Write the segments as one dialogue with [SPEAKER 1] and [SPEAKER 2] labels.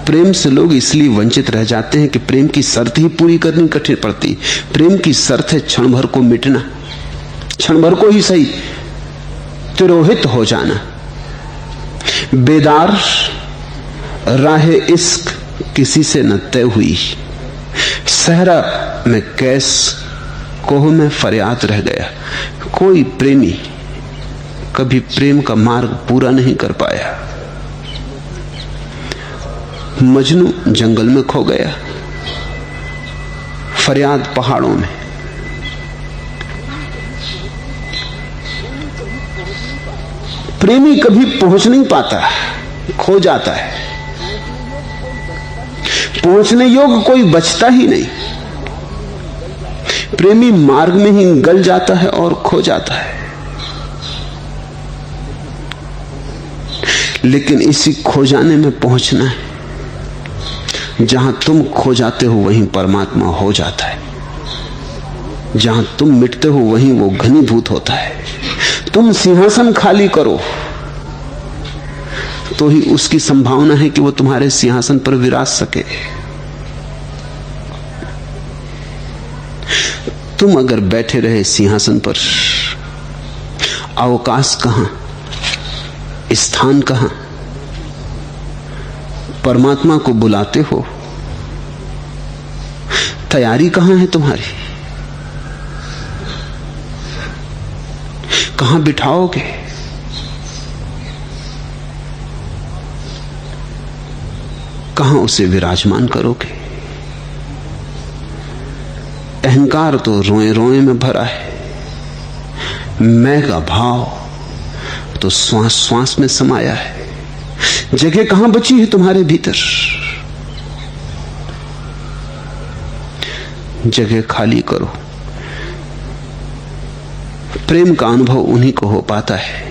[SPEAKER 1] प्रेम से लोग इसलिए वंचित रह जाते हैं कि प्रेम की शर्त ही पूरी करनी कठिन पड़ती। प्रेम की शर्त है क्षण भर को मिटना, क्षण भर को ही सही तिरोहित हो जाना। बेदार राहे इश्क किसी से न तय हुई, सहरा में कैस कोह में फरियाद रह गया। कोई प्रेमी कभी प्रेम का मार्ग पूरा नहीं कर पाया। मजनू जंगल में खो गया, फरियाद पहाड़ों में। प्रेमी कभी पहुंच नहीं पाता, खो जाता है। पहुंचने योग्य कोई बचता ही नहीं। प्रेमी मार्ग में ही गल जाता है और खो जाता है। लेकिन इसी खो जाने में पहुंचना है। जहां तुम खो जाते हो वहीं परमात्मा हो जाता है। जहां तुम मिटते हो वहीं वो घनीभूत होता है। तुम सिंहासन खाली करो तो ही उसकी संभावना है कि वो तुम्हारे सिंहासन पर विराज सके। तुम अगर बैठे रहे सिंहासन पर, अवकाश कहां, स्थान कहां? परमात्मा को बुलाते हो, तैयारी कहां है तुम्हारी? कहां बिठाओगे? कहां उसे विराजमान करोगे? अहंकार तो रोए रोए में भरा है। मैं का भाव तो श्वास श्वास में समाया है। जगह कहां बची है तुम्हारे भीतर? जगह खाली करो। प्रेम का अनुभव उन्हीं को हो पाता है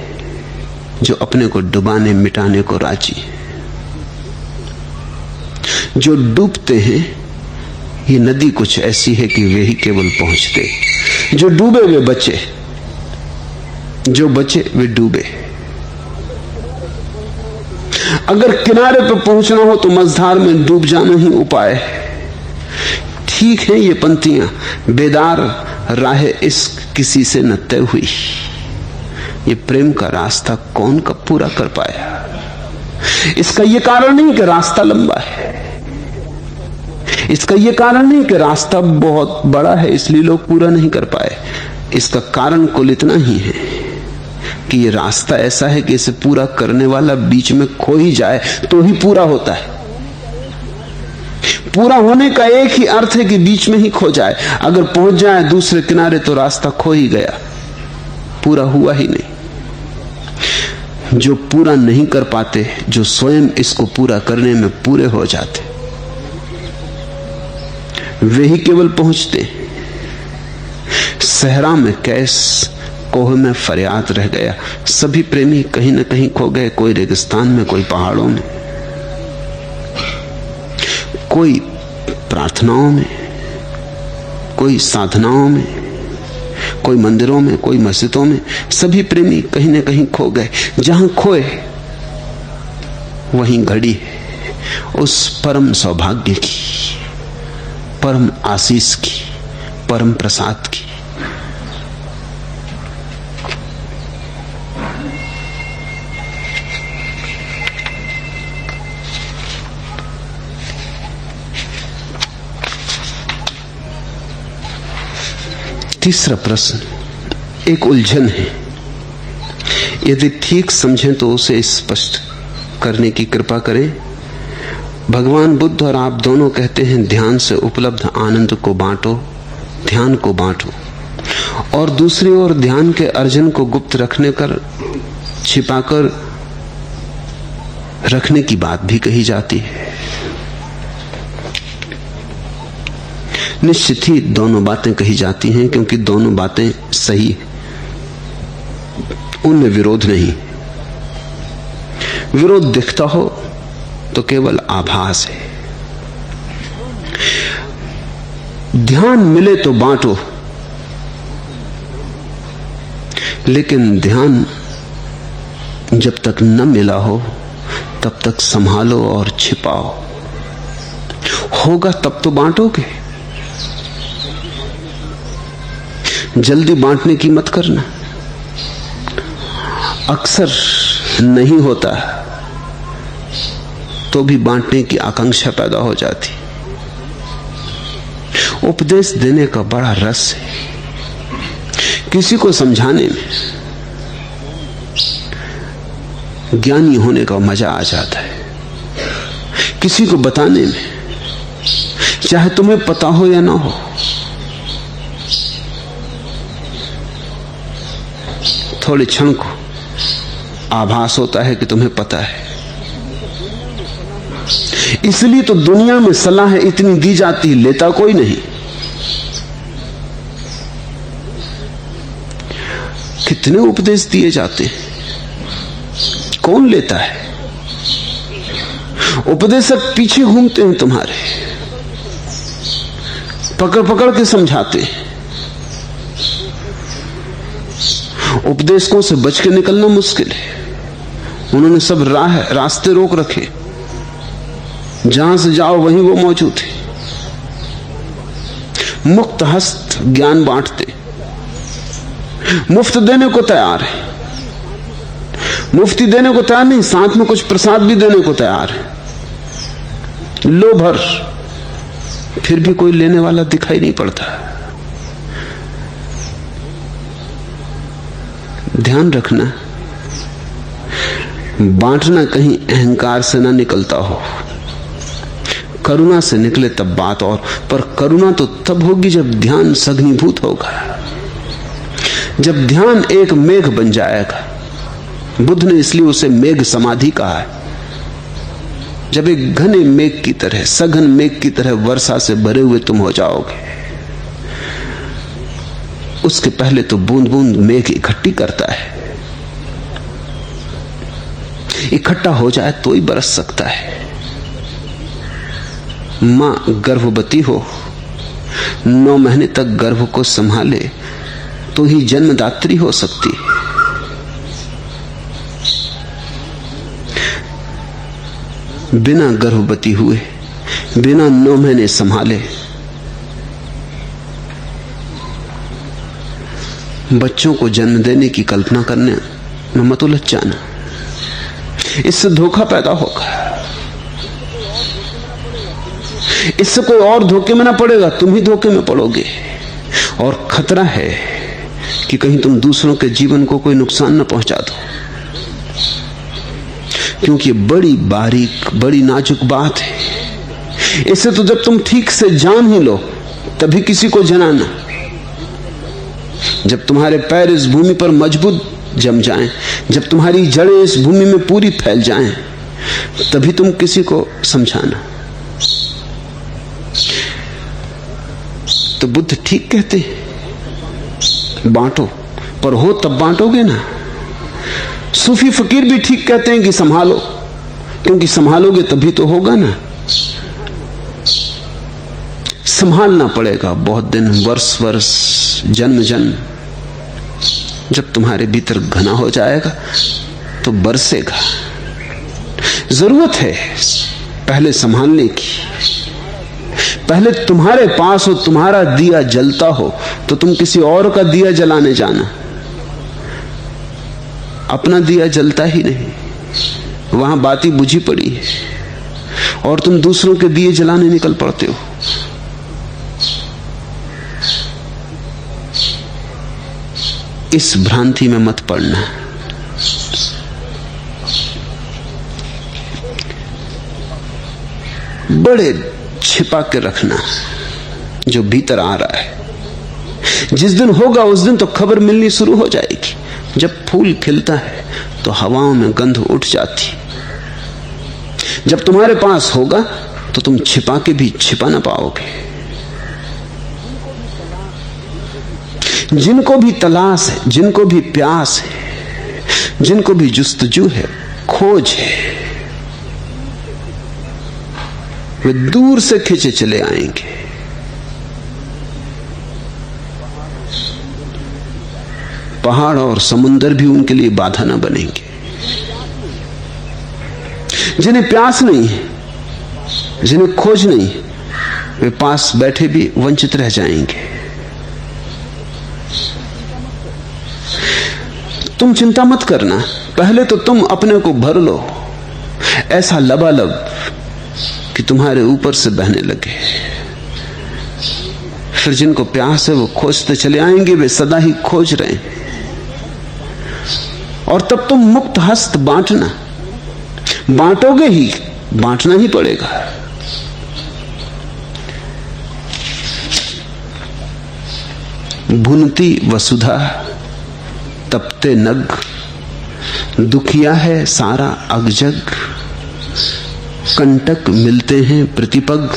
[SPEAKER 1] जो अपने को डुबाने मिटाने को राजी है। जो डूबते हैं, ये नदी कुछ ऐसी है कि वे ही केवल पहुंचते। जो डूबे वे बचे, जो बचे वे डूबे। अगर किनारे पर पहुंचना हो तो मझधार में डूब जाना ही उपाय है। ठीक है ये पंक्तियां, बेदार राह इश्क किसी से न तय हुई। ये प्रेम का रास्ता कौन कब पूरा कर पाया? इसका यह कारण नहीं कि रास्ता लंबा है, इसका यह कारण नहीं कि रास्ता बहुत बड़ा है इसलिए लोग पूरा नहीं कर पाए। इसका कारण कुल इतना ही है कि ये रास्ता ऐसा है कि इसे पूरा करने वाला बीच में खो ही जाए तो ही पूरा होता है। पूरा होने का एक ही अर्थ है कि बीच में ही खो जाए। अगर पहुंच जाए दूसरे किनारे तो रास्ता खो ही गया, पूरा हुआ ही नहीं। जो पूरा नहीं कर पाते, जो स्वयं इसको पूरा करने में पूरे हो जाते, वे ही केवल पहुंचते। सहरा में कैस कोह में फरियाद रह गया। सभी प्रेमी कहीं न कहीं खो गए, कोई रेगिस्तान में, कोई पहाड़ों में, कोई प्रार्थनाओं में, कोई साधनाओं में, कोई मंदिरों में, कोई मस्जिदों में। सभी प्रेमी कहीं न कहीं खो गए। जहां खोए वहीं घड़ी है उस परम सौभाग्य की, परम आशीष की, परम प्रसाद की। तीसरा प्रश्न एक उलझन है। यदि ठीक समझें तो उसे स्पष्ट करने की कृपा करें। भगवान बुद्ध और आप दोनों कहते हैं ध्यान से उपलब्ध आनंद को बांटो, ध्यान को बांटो। और दूसरी ओर ध्यान के अर्जन को गुप्त रखने कर, छिपाकर रखने की बात भी कही जाती है। निश्चित ही दोनों बातें कही जाती हैं क्योंकि दोनों बातें सही हैं, उनमें विरोध नहीं। विरोध दिखता हो तो केवल आभास है। ध्यान मिले तो बांटो, लेकिन ध्यान जब तक न मिला हो तब तक संभालो और छिपाओ। होगा तब तो बांटोगे। जल्दी बांटने की मत करना। अक्सर नहीं होता तो भी बांटने की आकांक्षा पैदा हो जाती। उपदेश देने का बड़ा रस है, किसी को समझाने में, ज्ञानी होने का मजा आ जाता है, किसी को बताने में, चाहे तुम्हें पता हो या ना हो। थोड़े क्षण को आभास होता है कि तुम्हें पता है। इसलिए तो दुनिया में सलाह इतनी दी जाती, लेता कोई नहीं। कितने उपदेश दिए जाते हैं, कौन लेता है? उपदेशक पीछे घूमते हैं तुम्हारे, पकड़ पकड़ के समझाते हैं। उपदेशकों से बच के निकलना मुश्किल है। उन्होंने सब रास्ते रोक रखे, जहां से जाओ वहीं वो मौजूद है। मुक्त हस्त ज्ञान बांटते, मुफ्त देने को तैयार है, मुफ्ती देने को तैयार नहीं, साथ में कुछ प्रसाद भी देने को तैयार है। लो भर, फिर भी कोई लेने वाला दिखाई नहीं पड़ता। ध्यान रखना, बांटना कहीं अहंकार से ना निकलता हो, करुणा से निकले तब बात और। पर करुणा तो तब होगी जब ध्यान सघनीभूत होगा, जब ध्यान एक मेघ बन जाएगा। बुद्ध ने इसलिए उसे मेघ समाधि कहा है। जब एक घने मेघ की तरह, सघन मेघ की तरह वर्षा से भरे हुए तुम हो जाओगे, उसके पहले तो बूंद बूंद मेघ इकट्ठी करता है। इकट्ठा हो जाए तो ही बरस सकता है। मां गर्भवती हो, 9 महीने तक गर्भ को संभाले तो ही जन्मदात्री हो सकती है। बिना गर्भवती हुए, बिना 9 महीने संभाले बच्चों को जन्म देने की कल्पना करने में मत उलझ जाना, इससे धोखा पैदा होगा। इससे कोई और धोखे में ना पड़ेगा, तुम ही धोखे में पड़ोगे। और खतरा है कि कहीं तुम दूसरों के जीवन को कोई नुकसान न पहुंचा दो, क्योंकि बड़ी बारीक, बड़ी नाजुक बात है। इससे तो जब तुम ठीक से जान ही लो तभी किसी को जनाना। जब तुम्हारे पैर इस भूमि पर मजबूत जम जाएं, जब तुम्हारी जड़ें इस भूमि में पूरी फैल जाएं, तभी तुम किसी को समझाना। तो बुद्ध ठीक कहते हैं, बांटो, पर हो तब बांटोगे ना। सूफी फकीर भी ठीक कहते हैं कि संभालो, क्योंकि संभालोगे तभी तो होगा ना। संभालना पड़ेगा बहुत दिन, वर्ष वर्ष, जन्म जन्म। जब तुम्हारे भीतर घना हो जाएगा तो बरसेगा। जरूरत है पहले संभालने की। पहले तुम्हारे पास हो, तुम्हारा दिया जलता हो तो तुम किसी और का दिया जलाने जाना। अपना दिया जलता ही नहीं, वहां बाती बुझी पड़ी है और तुम दूसरों के दिए जलाने निकल पड़ते हो। इस भ्रांति में मत पड़ना। बड़े छिपा के रखना जो भीतर आ रहा है। जिस दिन होगा उस दिन तो खबर मिलनी शुरू हो जाएगी। जब फूल खिलता है तो हवाओं में गंध उठ जाती। जब तुम्हारे पास होगा तो तुम छिपा के भी छिपा ना पाओगे। जिनको भी तलाश है, जिनको भी प्यास है, जिनको भी जुस्तजू है, खोज है, वे दूर से खींचे चले आएंगे। पहाड़ और समुंदर भी उनके लिए बाधा न बनेंगे। जिन्हें प्यास नहीं है, जिन्हें खोज नहीं, वे पास बैठे भी वंचित रह जाएंगे। तुम चिंता मत करना, पहले तो तुम अपने को भर लो ऐसा लबालब कि तुम्हारे ऊपर से बहने लगे। फिर जिनको प्यास है वो खोजते चले आएंगे, वे सदा ही खोज रहे हैं। और तब तुम मुक्त हस्त बांटना, बांटोगे ही, बांटना ही पड़ेगा। भुनती वसुधा तपते नग, दुखिया है सारा अगजग, कंटक मिलते हैं प्रतिपग,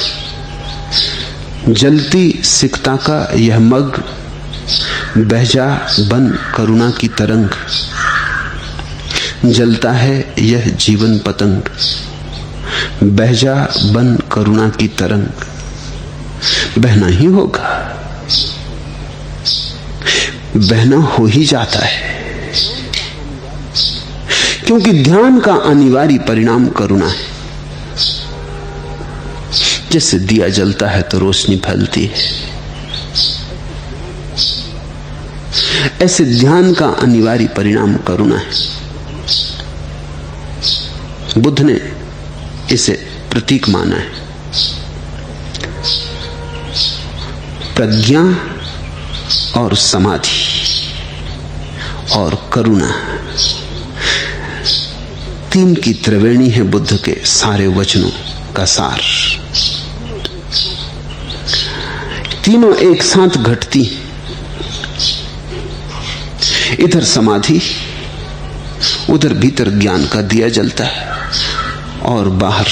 [SPEAKER 1] जलती सिकता का यह मग, बह जा बन करुणा की तरंग, जलता है यह जीवन पतंग, बह जा बन करुणा की तरंग। बहना ही होगा, बहना हो ही जाता है, क्योंकि ध्यान का अनिवार्य परिणाम करुणा है। जैसे दिया जलता है तो रोशनी फैलती है, ऐसे ध्यान का अनिवार्य परिणाम करुणा है। बुद्ध ने इसे प्रतीक माना है। प्रज्ञा और समाधि और करुणा, तीन की त्रिवेणी है बुद्ध के सारे वचनों का सार। तीनों एक साथ घटती, इधर समाधि, उधर भीतर ज्ञान का दिया जलता है और बाहर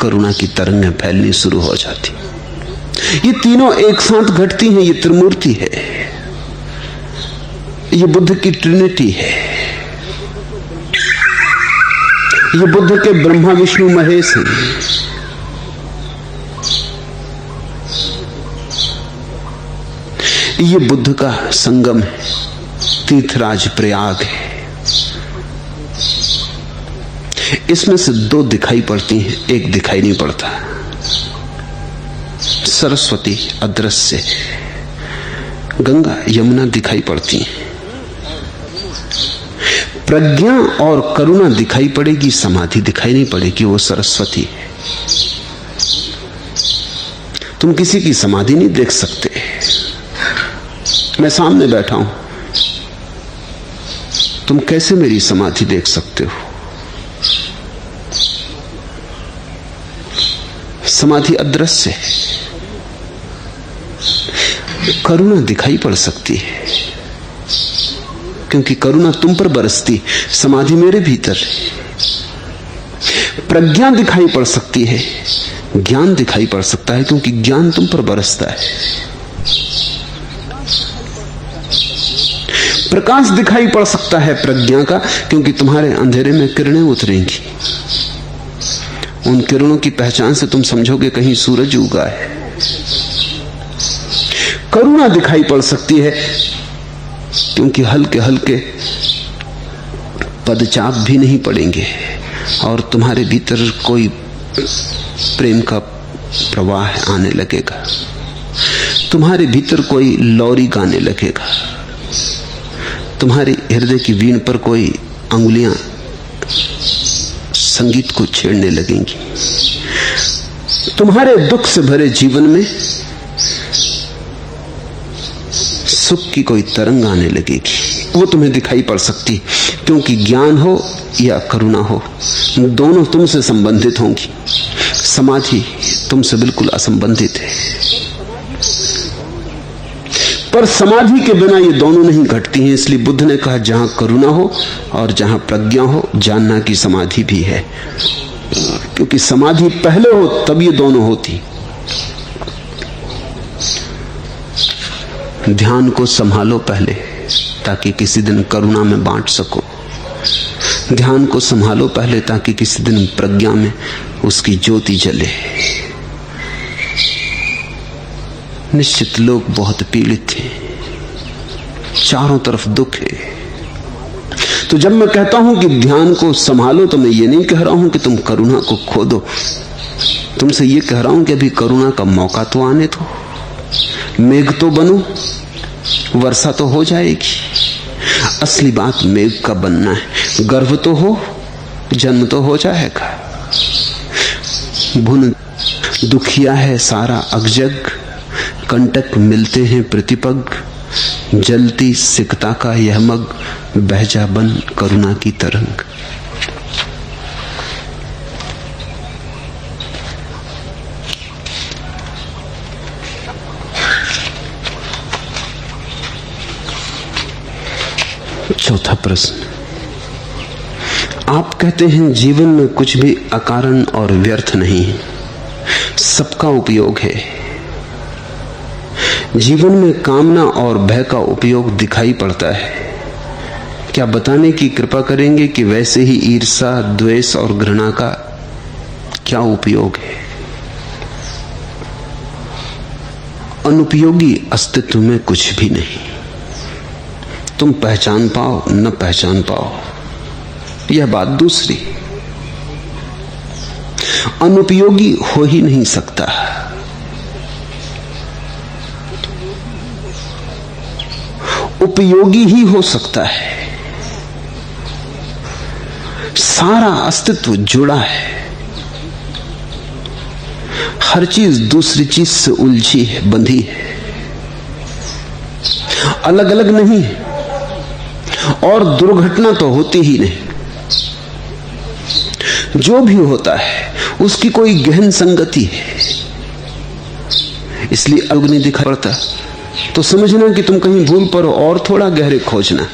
[SPEAKER 1] करुणा की तरंगें फैलनी शुरू हो जाती। ये तीनों एक साथ घटती हैं। ये त्रिमूर्ति है, ये बुद्ध की ट्रिनिटी है, ये बुद्ध के ब्रह्मा विष्णु महेश हैं। ये बुद्ध का संगम है, तीर्थराज प्रयाग है। इसमें से दो दिखाई पड़ती हैं, एक दिखाई नहीं पड़ता। सरस्वती अदृश्य है, गंगा यमुना दिखाई पड़ती हैं। प्रज्ञा और करुणा दिखाई पड़ेगी, समाधि दिखाई नहीं पड़ेगी, वो सरस्वती है। तुम किसी की समाधि नहीं देख सकते। मैं सामने बैठा हूं, तुम कैसे मेरी समाधि देख सकते हो? समाधि अदृश्य है। करुणा दिखाई पड़ सकती है, क्योंकि करुणा तुम पर बरसती, समाधि मेरे भीतर है। प्रज्ञा दिखाई पड़ सकती है, ज्ञान दिखाई पड़ सकता है, क्योंकि ज्ञान तुम पर बरसता है। प्रकाश दिखाई पड़ सकता है प्रज्ञा का, क्योंकि तुम्हारे अंधेरे में किरणें उतरेंगी। उन किरणों की पहचान से तुम समझोगे कहीं सूरज उगा है। करुणा दिखाई पड़ सकती है, क्योंकि हल्के हल्के पदचाप भी नहीं पड़ेंगे और तुम्हारे भीतर कोई प्रेम का प्रवाह आने लगेगा, तुम्हारे भीतर कोई लोरी गाने लगेगा, तुम्हारे हृदय की वीण पर कोई अंगुलियां संगीत को छेड़ने लगेंगी। तुम्हारे दुख से भरे जीवन में सुख की कोई तरंग आने लगेगी, वो तुम्हें दिखाई पड़ सकती, क्योंकि ज्ञान हो या करुणा हो, दोनों तुमसे संबंधित होंगी। समाधि तुमसे बिल्कुल असंबंधित है, पर समाधि के बिना ये दोनों नहीं घटती हैं। इसलिए बुद्ध ने कहा, जहां करुणा हो और जहां प्रज्ञा हो, जानना कि समाधि भी है, क्योंकि समाधि पहले हो तब ये दोनों होती। ध्यान को संभालो पहले, ताकि किसी दिन करुणा में बांट सको। ध्यान को संभालो पहले, ताकि किसी दिन प्रज्ञा में उसकी ज्योति जले। निश्चित लोग बहुत पीड़ित थे, चारों तरफ दुख है। तो जब मैं कहता हूं कि ध्यान को संभालो, तो मैं ये नहीं कह रहा हूं कि तुम करुणा को खो दो, तुमसे ये कह रहा हूं कि अभी करुणा का मौका तो आने दो, मेघ तो बनो, वर्षा तो हो जाएगी। असली बात मेघ का बनना है। गर्भ तो हो, जन्म तो हो जाएगा। भुन दुखिया है सारा अगजग, कंटक मिलते हैं प्रतिपग, जलती सिकता का यह मग, बह जा बन करुणा की तरंग। चौथा प्रश्न, आप कहते हैं जीवन में कुछ भी अकारण और व्यर्थ नहीं है, सबका उपयोग है। जीवन में कामना और भय का उपयोग दिखाई पड़ता है। क्या बताने की कृपा करेंगे कि वैसे ही ईर्ष्या, द्वेष और घृणा का क्या उपयोग है? अनुपयोगी अस्तित्व में कुछ भी नहीं। तुम पहचान पाओ न पहचान पाओ, यह बात दूसरी। अनुपयोगी हो ही नहीं सकता। उपयोगी ही हो सकता है। सारा अस्तित्व जुड़ा है। हर चीज दूसरी चीज से उलझी है, बंधी है, अलग अलग नहीं है। और दुर्घटना तो होती ही नहीं। जो भी होता है उसकी कोई गहन संगति है, इसलिए अलग नहीं दिखाई पड़ता। तो समझना कि तुम कहीं भूल पर हो और थोड़ा गहरे खोजना।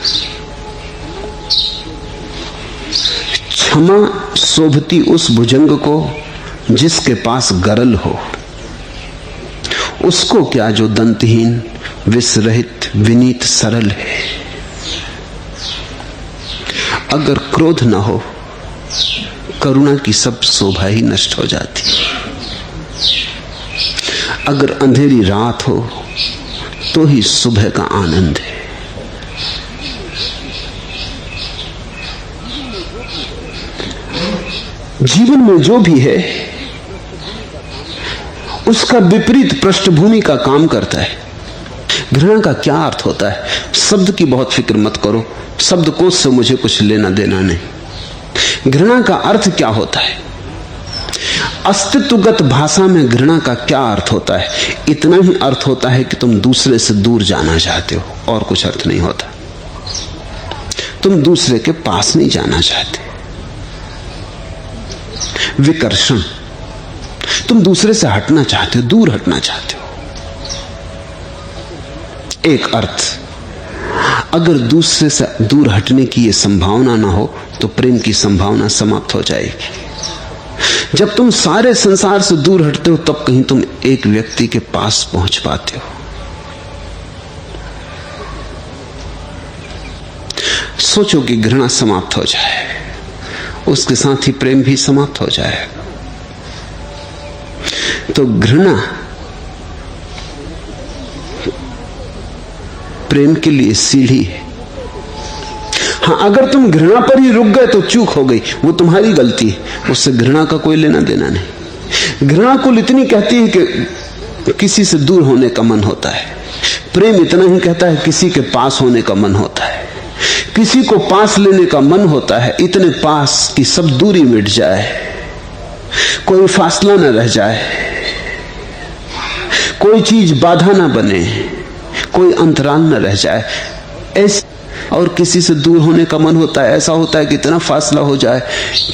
[SPEAKER 1] क्षमा शोभती उस भुजंग को जिसके पास गरल हो, उसको क्या जो दंतहीन विषरहित विनीत सरल है। अगर क्रोध न हो, करुणा की सब शोभा ही नष्ट हो जाती। अगर अंधेरी रात हो तो ही सुबह का आनंद है। जीवन में जो भी है उसका विपरीत पृष्ठभूमि का काम करता है। घृणा का क्या अर्थ होता है? शब्द की बहुत फिक्र मत करो, शब्दकोश से मुझे कुछ लेना देना नहीं। घृणा का अर्थ क्या होता है? अस्तित्वगत भाषा में घृणा का क्या अर्थ होता है? इतना ही अर्थ होता है कि तुम दूसरे से दूर जाना चाहते हो, और कुछ अर्थ नहीं होता। तुम दूसरे के पास नहीं जाना चाहते। विकर्षण, तुम दूसरे से हटना चाहते हो, दूर हटना चाहते हो। एक अर्थ। अगर दूसरे से दूर हटने की यह संभावना ना हो तो प्रेम की संभावना समाप्त हो जाएगी। जब तुम सारे संसार से दूर हटते हो तब कहीं तुम एक व्यक्ति के पास पहुंच पाते हो। सोचो कि घृणा समाप्त हो जाए, उसके साथ ही प्रेम भी समाप्त हो जाएगा। तो घृणा प्रेम के लिए सीढ़ी है। हाँ, अगर तुम घृणा पर ही रुक गए तो चूक हो गई, वो तुम्हारी गलती है, उससे घृणा का कोई लेना देना नहीं। घृणा कुल इतनी कहती है कि किसी से दूर होने का मन होता है। प्रेम इतना ही कहता है किसी के पास होने का मन होता है, किसी को पास लेने का मन होता है, इतने पास कि सब दूरी मिट जाए, कोई फासला न रह जाए, कोई चीज बाधा न बने, कोई अंतराल न रह जाए। ऐसे और किसी से दूर होने का मन होता है, ऐसा होता है कि इतना फासला हो जाए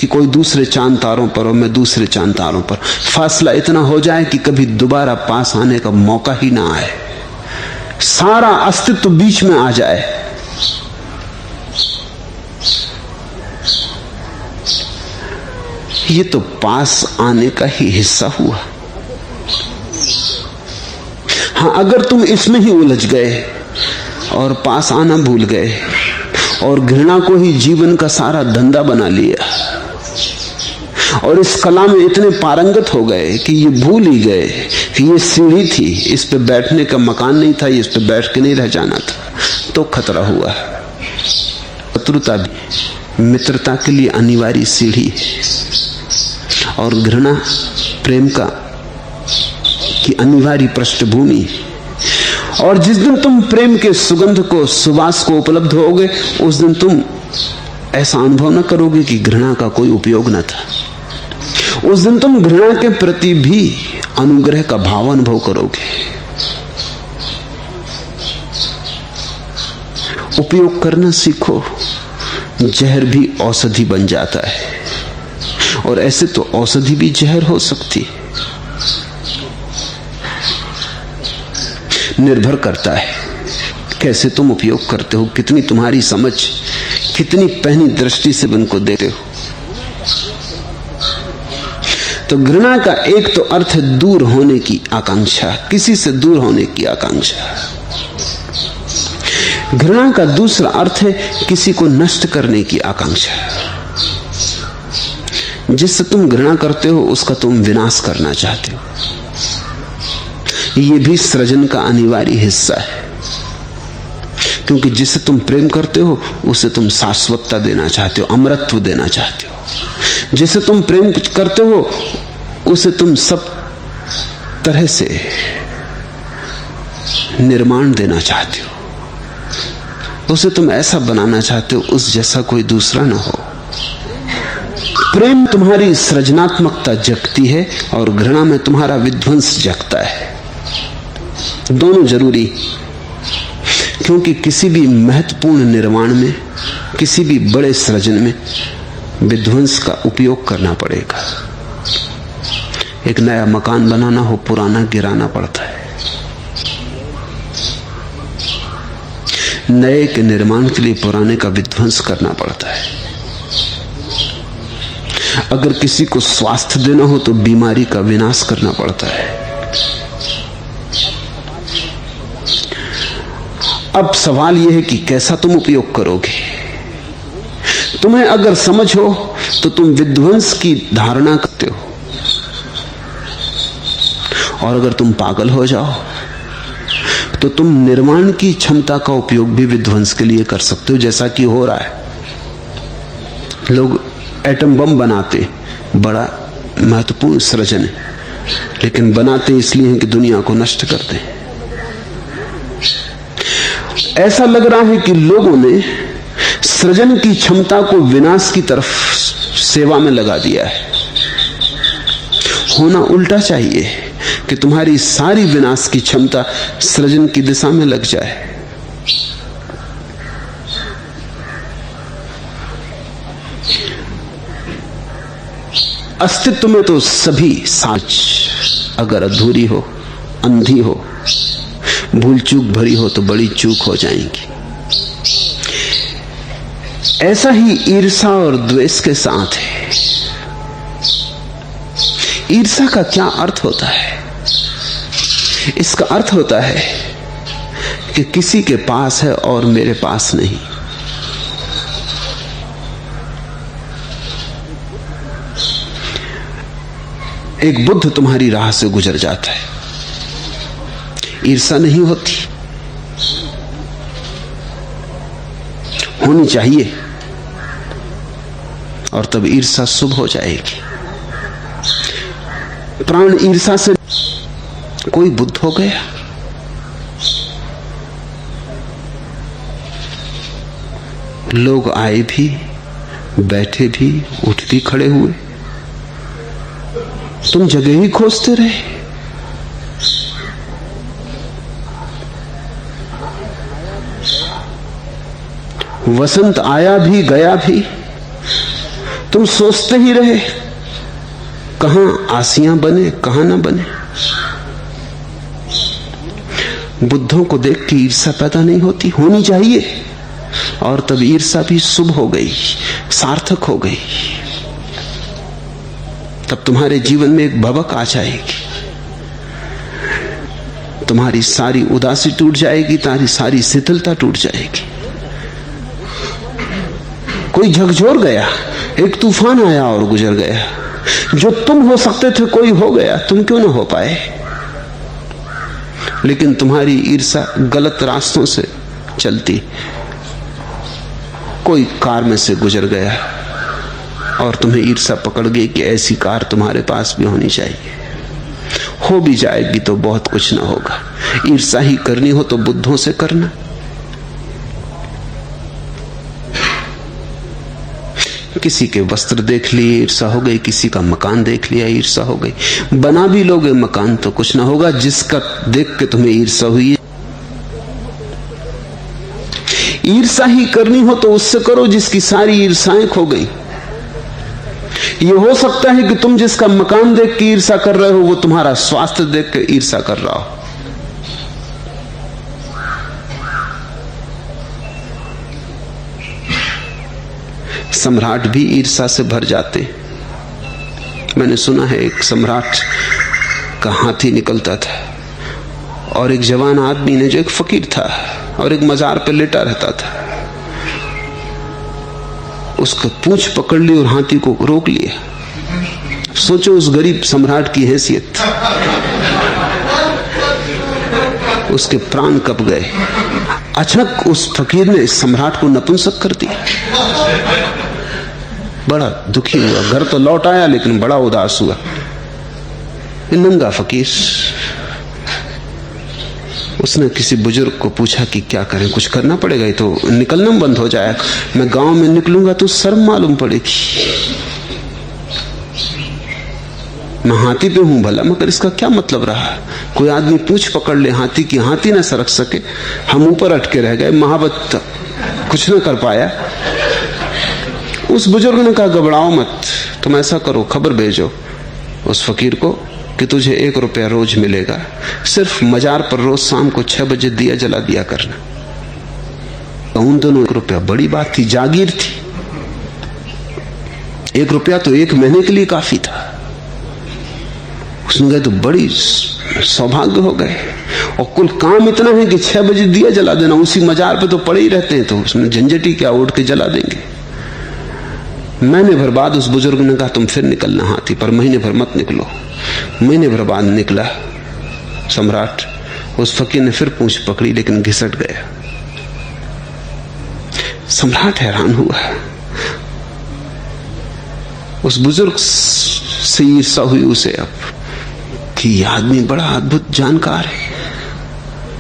[SPEAKER 1] कि कोई दूसरे चांद तारों पर और मैं दूसरे चांद तारों पर। फासला इतना हो जाए कि कभी दोबारा पास आने का मौका ही ना आए, सारा अस्तित्व बीच में आ जाए। ये तो पास आने का ही हिस्सा हुआ। हाँ, अगर तुम इसमें ही उलझ गए और पास आना भूल गए और घृणा को ही जीवन का सारा धंधा बना लिया और इस कला में इतने पारंगत हो गए कि ये भूल ही गए कि ये सीढ़ी थी, इस पे बैठने का मकान नहीं था, इस पे बैठ के नहीं रह जाना था, तो खतरा हुआ। शत्रुता भी मित्रता के लिए अनिवार्य सीढ़ी है और घृणा प्रेम का की अनिवार्य पृष्ठभूमि। और जिस दिन तुम प्रेम के सुगंध को, सुवास को उपलब्ध होगे, उस दिन तुम ऐसा अनुभव न करोगे कि घृणा का कोई उपयोग न था। उस दिन तुम घृणा के प्रति भी अनुग्रह का भाव अनुभव करोगे। उपयोग करना सीखो, जहर भी औषधि बन जाता है। और ऐसे तो औषधि भी जहर हो सकती है। निर्भर करता है कैसे तुम उपयोग करते हो, कितनी तुम्हारी समझ, कितनी पहनी दृष्टि से उनको देखते हो। तो घृणा का एक तो अर्थ है दूर होने की आकांक्षा, किसी से दूर होने की आकांक्षा। घृणा का दूसरा अर्थ है किसी को नष्ट करने की आकांक्षा। जिससे तुम घृणा करते हो उसका तुम विनाश करना चाहते हो। यह भी सृजन का अनिवार्य हिस्सा है, क्योंकि जिसे तुम प्रेम करते हो उसे तुम शाश्वतता देना चाहते हो, अमरत्व देना चाहते हो। जिसे तुम प्रेम करते हो उसे तुम सब तरह से निर्माण देना चाहते हो। उसे तुम ऐसा बनाना चाहते हो उस जैसा कोई दूसरा ना हो। प्रेम तुम्हारी सृजनात्मकता जगती है और घृणा में तुम्हारा विध्वंस जगता है। दोनों जरूरी, क्योंकि किसी भी महत्वपूर्ण निर्माण में, किसी भी बड़े सृजन में विध्वंस का उपयोग करना पड़ेगा। एक नया मकान बनाना हो, पुराना गिराना पड़ता है। नए के निर्माण के लिए पुराने का विध्वंस करना पड़ता है। अगर किसी को स्वास्थ्य देना हो तो बीमारी का विनाश करना पड़ता है। अब सवाल यह है कि कैसा तुम उपयोग करोगे। तुम्हें अगर समझ हो तो तुम विध्वंस की धारणा करते हो, और अगर तुम पागल हो जाओ तो तुम निर्माण की क्षमता का उपयोग भी विध्वंस के लिए कर सकते हो, जैसा कि हो रहा है। लोग एटम बम बनाते, बड़ा महत्वपूर्ण सृजन है, लेकिन बनाते इसलिए हैं कि दुनिया को नष्ट करते हैं। ऐसा लग रहा है कि लोगों ने सृजन की क्षमता को विनाश की तरफ सेवा में लगा दिया है। होना उल्टा चाहिए कि तुम्हारी सारी विनाश की क्षमता सृजन की दिशा में लग जाए। अस्तित्व में तो सभी साच अगर अधूरी हो, अंधी हो, भूल चूक भरी हो तो बड़ी चूक हो जाएंगी। ऐसा ही ईर्ष्या और द्वेष के साथ है। ईर्ष्या का क्या अर्थ होता है? इसका अर्थ होता है कि किसी के पास है और मेरे पास नहीं। एक बुद्ध तुम्हारी राह से गुजर जाता है, ईर्ष्या नहीं होती, होनी चाहिए, और तब ईर्ष्या शुभ हो जाएगी। प्राण ईर्ष्या से कोई बुद्ध हो गया? लोग आए भी, बैठे भी, उठ भी खड़े हुए, तुम जगह ही खोजते रहे। वसंत आया भी गया भी, तुम सोचते ही रहे कहां आसियां बने कहां ना बने। बुद्धों को देख के ईर्ष्या पैदा नहीं होती, होनी चाहिए, और तब ईर्ष्या भी शुभ हो गई, सार्थक हो गई। तब तुम्हारे जीवन में एक भवक आ जाएगी, तुम्हारी सारी उदासी टूट जाएगी, तुम्हारी सारी शिथिलता टूट जाएगी। कोई झकझोर गया, एक तूफान आया और गुजर गया। जो तुम हो सकते थे कोई हो गया, तुम क्यों ना हो पाए? लेकिन तुम्हारी ईर्ष्या गलत रास्तों से चलती। कोई कार में से गुजर गया, और तुम्हें ईर्ष्या पकड़ गई कि ऐसी कार तुम्हारे पास भी होनी चाहिए। हो भी जाएगी तो बहुत कुछ ना होगा। ईर्ष्या ही करनी हो तो बुद्धों से करना। किसी के वस्त्र देख लिए ईर्ष्या हो गई, किसी का मकान देख लिया ईर्ष्या हो गई। बना भी लोगे मकान तो कुछ ना होगा, जिसका देख के तुम्हें ईर्ष्या हुई है। ईर्ष्या ही करनी हो तो उससे करो जिसकी सारी ईर्ष्याएं खो गई। ये हो सकता है कि तुम जिसका मकान देख के ईर्ष्या कर रहे हो वो तुम्हारा स्वास्थ्य देख के ईर्ष्या कर रहा हो। सम्राट भी ईर्ष्या से भर जाते। मैंने सुना है एक सम्राट का हाथी निकलता था और एक जवान आदमी ने, जो एक फकीर था और एक मजार पे लेटा रहता था, उसका पूंछ पकड़ ली और हाथी को रोक लिया। सोचो उस गरीब सम्राट की हैसियत, उसके प्राण कब गए। अचानक उस फकीर ने सम्राट को नपुंसक कर दिया। बड़ा दुखी हुआ, घर तो लौट आया लेकिन बड़ा उदास हुआ। नंगा फकीर। उसने किसी बुजुर्ग को पूछा कि क्या करें, कुछ करना पड़ेगा, ये तो निकलना बंद हो जाएगा। मैं गांव में निकलूंगा तो शर्म मालूम पड़ेगी। मैं हाथी पे हूं भला, मगर इसका क्या मतलब रहा। कोई आदमी पूंछ पकड़ ले हाथी की, हाथी ना सरक सके, हम ऊपर अटके रह गए, महाबत कुछ ना कर पाया। उस बुजुर्ग ने कहा घबराओ मत, तुम ऐसा करो, खबर भेजो उस फकीर को कि तुझे 1 रुपया रोज मिलेगा, सिर्फ मजार पर रोज शाम को 6 बजे दिया जला दिया करना। उन दोनों 1 रुपया बड़ी बात थी, जागीर थी। 1 रुपया तो 1 महीने के लिए काफी था। उसने कहा तो बड़ी सौभाग्य हो गए, और कुल काम इतना है कि 6 बजे दिया जला देना, उसी मजार पे तो पड़े ही रहते हैं, तो उसमें झंझटी क्या, उठ के जला देंगे। महीने भर बाद उस बुजुर्ग ने कहा तुम फिर निकलना हाथी पर, महीने भर मत निकलो। महीने भर बाद निकला सम्राट। उस फकीर ने फिर पूंछ पकड़ी लेकिन घिसट गया। सम्राट हैरान हुआ। उस बुजुर्ग से ईर्ष्या हुई उसे अब कि यह आदमी बड़ा अद्भुत जानकार है,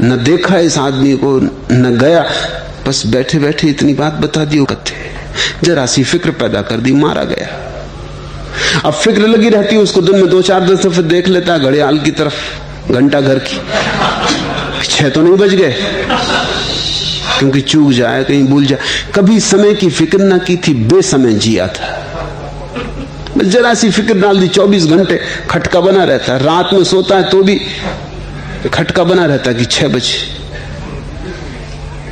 [SPEAKER 1] न देखा इस आदमी को, न गया, बस बैठे बैठे इतनी बात बता दी। कथे जरा सी फिक्र पैदा कर दी, मारा गया। अब फिक्र लगी रहती है उसको, दिन में 2-4 दफे देख लेता है घड़ियाल की तरफ, घंटा घर की, 6 तो नहीं बज गए, क्योंकि चूक जाए, कहीं भूल जाए। कभी समय की फिक्र ना की थी, बेसमय जिया था। जरा सी फिक्र डाल दी, 24 घंटे खटका बना रहता है। रात में सोता है तो भी खटका बना रहता है कि 6 बजे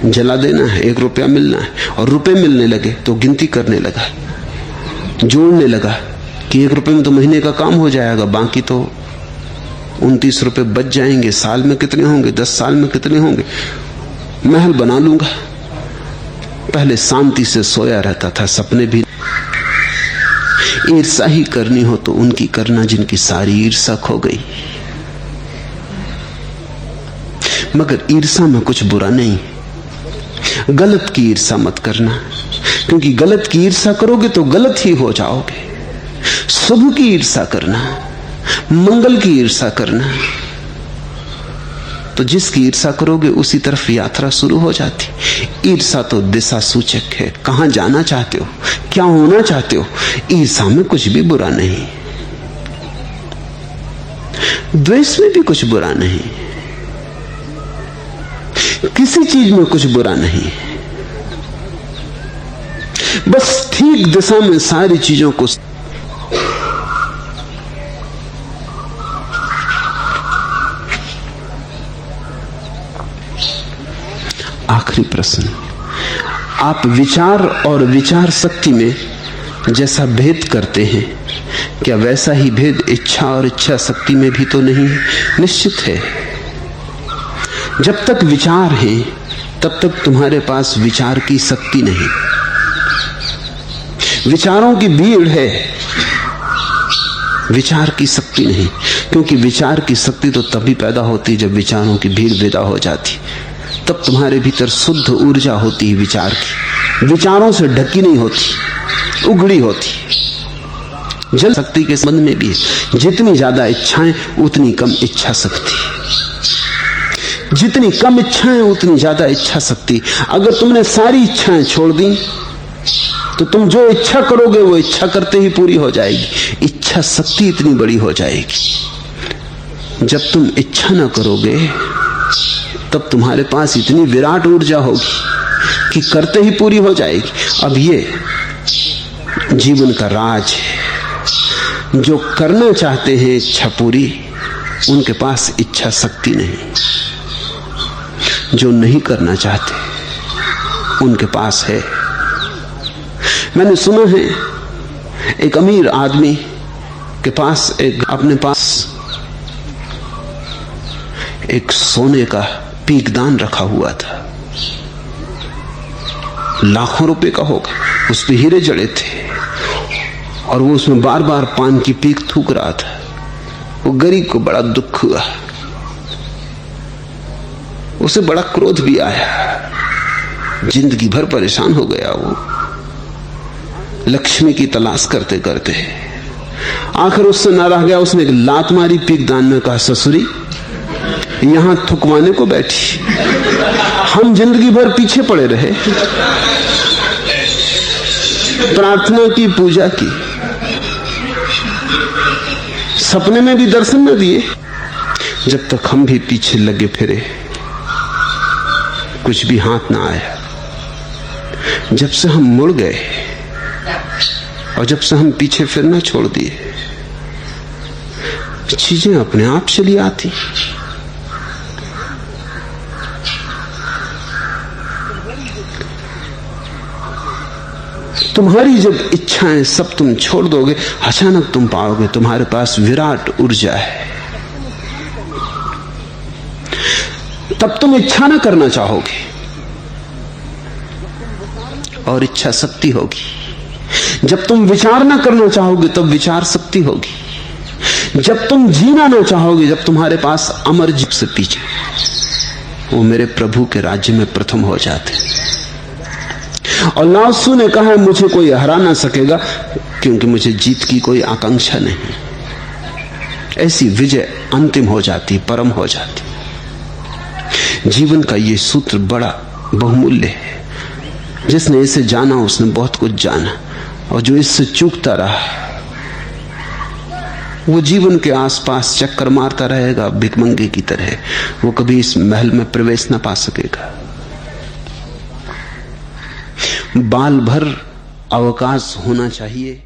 [SPEAKER 1] जला देना है, 1 रुपया मिलना है। और रुपए मिलने लगे तो गिनती करने लगा, जोड़ने लगा कि 1 रुपये में तो महीने का काम हो जाएगा, बाकी तो 29 रुपये बच जाएंगे। साल में कितने होंगे, 10 साल में कितने होंगे, महल बना लूंगा। पहले शांति से सोया रहता था, सपने भी। ईर्ष्या ही करनी हो तो उनकी करना जिनकी सारी ईर्ष्या खो गई। मगर ईर्ष्या में कुछ बुरा नहीं, गलत की ईर्ष्या मत करना, क्योंकि गलत की ईर्ष्या करोगे तो गलत ही हो जाओगे। शुभ की ईर्ष्या करना, मंगल की ईर्ष्या करना, तो जिसकी ईर्ष्या करोगे उसी तरफ यात्रा शुरू हो जाती। ईर्ष्या तो दिशा सूचक है, कहां जाना चाहते हो, क्या होना चाहते हो। ईर्ष्या में कुछ भी बुरा नहीं, द्वेष में भी कुछ बुरा नहीं, किसी चीज में कुछ बुरा नहीं। बस ठीक दिशा में सारी चीजों को। आखिरी प्रश्न, आप विचार और विचार शक्ति में जैसा भेद करते हैं, क्या वैसा ही भेद इच्छा और इच्छा शक्ति में भी तो नहीं है? निश्चित है। जब तक विचार है तब तक तुम्हारे पास विचार की शक्ति नहीं। विचारों की भीड़ है, विचार की शक्ति नहीं, क्योंकि विचार की शक्ति तो तभी पैदा होती जब विचारों की भीड़ विदा हो जाती। तब तुम्हारे भीतर शुद्ध ऊर्जा होती है विचार की, विचारों से ढकी नहीं होती, उगड़ी होती। जल शक्ति के संबंध में भी है। जितनी ज्यादा इच्छाएं उतनी कम इच्छा शक्ति, जितनी कम इच्छाएं उतनी ज्यादा इच्छा शक्ति। अगर तुमने सारी इच्छाएं छोड़ दी तो तुम जो इच्छा करोगे वो इच्छा करते ही पूरी हो जाएगी। इच्छा शक्ति इतनी बड़ी हो जाएगी। जब तुम इच्छा ना करोगे तब तुम्हारे पास इतनी विराट ऊर्जा होगी कि करते ही पूरी हो जाएगी। अब ये जीवन का राज है। जो करना चाहते हैं इच्छा पूरी, उनके पास इच्छा शक्ति नहीं। जो नहीं करना चाहते उनके पास है। मैंने सुना है एक अमीर आदमी के पास अपने पास एक सोने का पीकदान रखा हुआ था, लाखों रुपए का होगा। उस पे हीरे जड़े थे और वो उसमें बार बार पान की पीक थूक रहा था। वो गरीब को बड़ा दुख हुआ, उसे बड़ा क्रोध भी आया। जिंदगी भर परेशान हो गया वो, लक्ष्मी की तलाश करते करते। आखिर उससे ना रह गया, उसने एक लात मारी पीकदान में, कहा ससुरी यहां थुकवाने को बैठी, हम जिंदगी भर पीछे पड़े रहे, प्रार्थना की, पूजा की, सपने में भी दर्शन न दिए। जब तक हम भी पीछे लगे फिरे कुछ भी हाथ ना आया। जब से हम मुड़ गए और जब से हम पीछे फिरना छोड़ दिए, चीजें अपने आप चली आती। तुम्हारी जब इच्छाएं सब तुम छोड़ दोगे, अचानक तुम पाओगे तुम्हारे पास विराट ऊर्जा है। तब तुम इच्छा ना करना चाहोगे और इच्छा शक्ति होगी। जब तुम विचार ना करना चाहोगे तब विचार शक्ति होगी। जब तुम जीना ना चाहोगे, जब तुम्हारे पास अमर जीव से पीछे, वो मेरे प्रभु के राज्य में प्रथम हो जाते। और लाओ त्सु ने कहा मुझे कोई हरा ना सकेगा क्योंकि मुझे जीत की कोई आकांक्षा नहीं। ऐसी विजय अंतिम हो जाती, परम हो जाती। जीवन का ये सूत्र बड़ा बहुमूल्य है। जिसने इसे जाना उसने बहुत कुछ जाना, और जो इससे चूकता रहा वो जीवन के आसपास चक्कर मारता रहेगा भिखमंगे की तरह। वो कभी इस महल में प्रवेश न पा सकेगा। बाल भर अवकाश होना चाहिए।